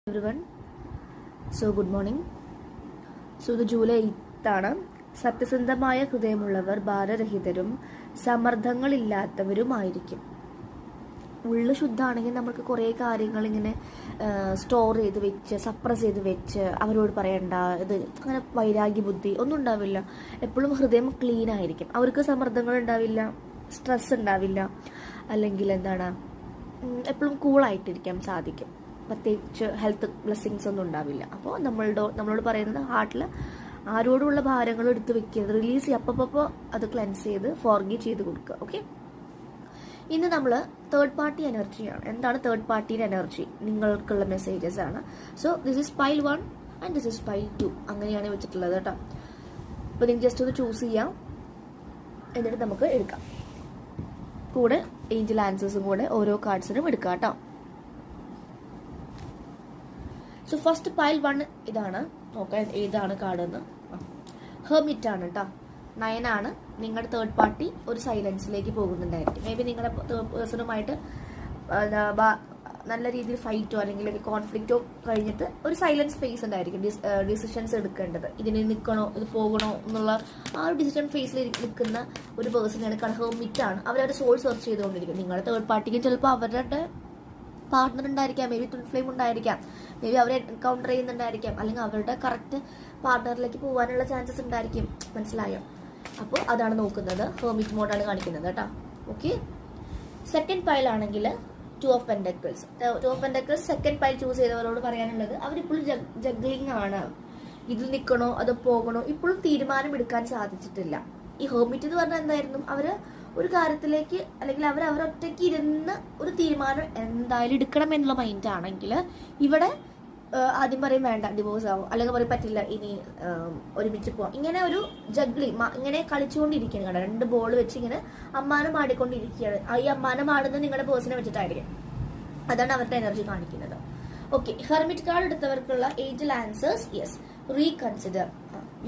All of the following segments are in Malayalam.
everyone. So good morning. So ഇത് ജൂലൈ 8 ആണ്. സത്യസന്ധമായ ഹൃദയമുള്ളവർ ഭാരരഹിതരും സമ്മർദ്ദങ്ങളില്ലാത്തവരുമായിരിക്കും. ഉള്ളു ശുദ്ധമാണെങ്കിൽ നമുക്ക് കുറേ കാര്യങ്ങൾ ഇങ്ങനെ സ്റ്റോർ ചെയ്ത് വെച്ച് സപ്രസ് ചെയ്ത് വെച്ച് അവരോട് പറയണ്ട, ഇത് അങ്ങനെ വൈരാഗ്യ ബുദ്ധി ഒന്നും ഉണ്ടാവില്ല. എപ്പോഴും ഹൃദയം ക്ലീൻ ആയിരിക്കും. അവർക്ക് സമ്മർദ്ദങ്ങൾ ഉണ്ടാവില്ല, സ്ട്രെസ് ഉണ്ടാവില്ല, അല്ലെങ്കിൽ എപ്പോഴും കൂളായിട്ടിരിക്കാൻ സാധിക്കും. പ്രത്യേകിച്ച് ഹെൽത്ത് ബ്ലെസ്സിങ്സ് ഒന്നും ഉണ്ടാവില്ല. അപ്പോൾ നമ്മളോട് പറയുന്നത് ഹാർട്ടിൽ ആരോടുള്ള ഭാരങ്ങൾ എടുത്ത് വെക്കരുത്, റിലീസ് ചെയ്യുക. അപ്പോൾ അത് ക്ലെൻസ് ചെയ്ത് ഫോർഗീവ് ചെയ്ത് കൊടുക്കുക. ഓക്കെ, ഇന്ന് നമ്മൾ തേർഡ് പാർട്ടി എനർജിയാണ്. എന്താണ് തേർഡ് പാർട്ടിയുടെ എനർജി? നിങ്ങൾക്കുള്ള മെസ്സേജസ് ആണ്. So this is pile 1 and this is pile 2, അങ്ങനെയാണ് വെച്ചിട്ടുള്ളത് കേട്ടോ. അപ്പോൾ നിങ്ങൾ ജസ്റ്റ് ഒന്ന് ചൂസ് ചെയ്യാം, എന്നിട്ട് നമുക്ക് എടുക്കാം. കൂടെ ഏഞ്ചൽ ആൻസേഴ്സും കൂടെ ഓരോ കാർഡ്സിനും എടുക്കാം കേട്ടോ. സോ ഫസ്റ്റ് പൈൽ 1 ഇതാണ്. നോക്കാം ഏതാണ് കാർഡ് എന്ന്. ഹെർമിറ്റ് ആണ് കേട്ടോ. 9 ആണ്. നിങ്ങളുടെ തേർഡ് പാർട്ടി ഒരു സൈലൻസിലേക്ക് പോകുന്നുണ്ടായിരിക്കും. മേ ബി നിങ്ങളുടെ പേഴ്സണുമായിട്ട് നല്ല രീതിയിൽ ഫൈറ്റോ അല്ലെങ്കിൽ കോൺഫ്ലിക്റ്റോ കഴിഞ്ഞിട്ട് ഒരു സൈലൻസ് ഫേസ് ഉണ്ടായിരിക്കും. ഡിസിഷൻസ് എടുക്കേണ്ടത്, ഇതിന് നിൽക്കണോ ഇത് പോകണോ എന്നുള്ള ആ ഒരു ഡിസിഷൻ ഫേസിൽ നിൽക്കുന്ന ഒരു പേഴ്സണാണ്. ഹെർമിറ്റ് ആണ്. അവരവരുടെ സോൾ സെർച്ച് ചെയ്തുകൊണ്ടിരിക്കും. നിങ്ങളുടെ തേർഡ് പാർട്ടിക്ക് ചിലപ്പോൾ അവരുടെ പാർട്ട്ണർ ഉണ്ടായിരിക്കാം, മേ ബി ട്വിൻ ഫ്ലെയിം ഉണ്ടായിരിക്കാം, മേ ബി അവരെ എൻകൗണ്ടർ ചെയ്യുന്നുണ്ടായിരിക്കാം, അല്ലെങ്കിൽ അവരുടെ കറക്റ്റ് പാർട്ട്ണറിലേക്ക് പോകാനുള്ള ചാൻസസ് ഉണ്ടായിരിക്കും. മനസ്സിലായോ? അപ്പോൾ അതാണ് നോക്കുന്നത്. ഹെർമിറ്റ് മോഡാണ് കാണിക്കുന്നത് കേട്ടോ. ഓക്കെ, സെക്കൻഡ് പൈൽ ആണെങ്കിൽ 2 of pentacles. 2 of pentacles second pile choose ചെയ്തവരോട് പറയാനുള്ളത്, അവരിപ്പോഴും ജഗ്ലിംഗ് ആണ്. ഇതിൽ നിൽക്കണോ അതോ പോകണോ ഇപ്പോഴും തീരുമാനം എടുക്കാൻ സാധിച്ചിട്ടില്ല. ഈ ഹെർമിറ്റ് എന്ന് പറഞ്ഞാൽ എന്തായിരുന്നു? അവര് ഒരു കാര്യത്തിലേക്ക് അല്ലെങ്കിൽ അവരൊറ്റയ്ക്ക് ഇരുന്ന് ഒരു തീരുമാനം എന്തായാലും എടുക്കണം എന്നുള്ള മൈൻഡ് ആണെങ്കിൽ ഇവിടെ ആദ്യം പറയും വേണ്ട ഡിവോഴ്സ് ആവും, അല്ലെങ്കിൽ പറയും പറ്റില്ല ഇനി ഒരുമിച്ച് പോവാം. ഇങ്ങനെ ഒരു ഇങ്ങനെ കളിച്ചുകൊണ്ടിരിക്കുകയാണ്. 2 ബോൾ വെച്ച് ഇങ്ങനെ അമ്മാനം ആടിക്കൊണ്ടിരിക്കുകയാണ്. ഈ അമ്മാനം ആടുന്നത് നിങ്ങളുടെ പേഴ്സണെ വെച്ചിട്ടായിരിക്കും. അതാണ് അവരുടെ എനർജി കാണിക്കുന്നത്. ഓക്കെ, ഹെർമിറ്റ് കാർഡ് എടുത്തവർക്കുള്ള angel answers yes, reconsider.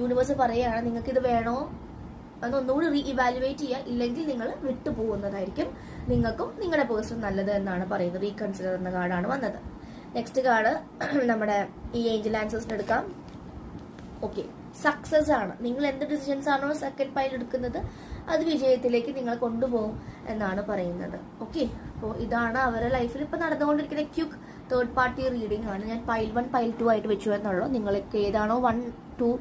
Universe പറയുകയാണ് നിങ്ങൾക്ക് ഇത് വേണോ അതൊന്നുകൂടി റീ ഇവാലുവേറ്റ് ചെയ്യുക, ഇല്ലെങ്കിൽ നിങ്ങൾ വിട്ടുപോകുന്നതായിരിക്കും നിങ്ങൾക്കും നിങ്ങളുടെ പേഴ്സൺ നല്ലത് എന്നാണ് പറയുന്നത്. റീകൺസിഡർ എന്ന കാർഡാണ് വന്നത്. നെക്സ്റ്റ് കാർഡ് നമ്മുടെ ഈ ഏഞ്ചൽ ആൻസേഴ്സിന് എടുക്കാം. ഓക്കെ, സക്സസ് ആണ്. നിങ്ങൾ എന്ത് ഡിസിഷൻസ് ആണോ സെക്കൻഡ് പൈൽ എടുക്കുന്നത് അത് വിജയത്തിലേക്ക് നിങ്ങൾ കൊണ്ടുപോകും എന്നാണ് പറയുന്നത്. ഓക്കെ, അപ്പോൾ ഇതാണ് അവരുടെ ലൈഫിൽ ഇപ്പൊ നടന്നുകൊണ്ടിരിക്കുന്ന ക്യുക്ക് തേർഡ് പാർട്ടി റീഡിംഗ് ആണ്. ഞാൻ പൈൽ 1 പൈൽ 2 ആയിട്ട് വെച്ചു എന്നുള്ളൂ. നിങ്ങൾക്ക് ഏതാണോ 1, 2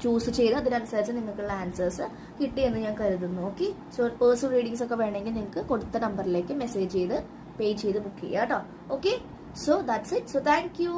ചൂസ് ചെയ്ത് അതിനനുസരിച്ച് നിങ്ങൾക്കുള്ള ആൻസേഴ്സ് കിട്ടിയെന്ന് ഞാൻ കരുതുന്നു. ഓക്കെ, സോ പേഴ്സണൽ റീഡിങ്സ് ഒക്കെ വേണമെങ്കിൽ നിങ്ങൾക്ക് കൊടുത്ത നമ്പറിലേക്ക് മെസ്സേജ് ചെയ്ത് പേ ചെയ്ത് ബുക്ക് ചെയ്യാം കേട്ടോ. Okay, so that's it. So thank you.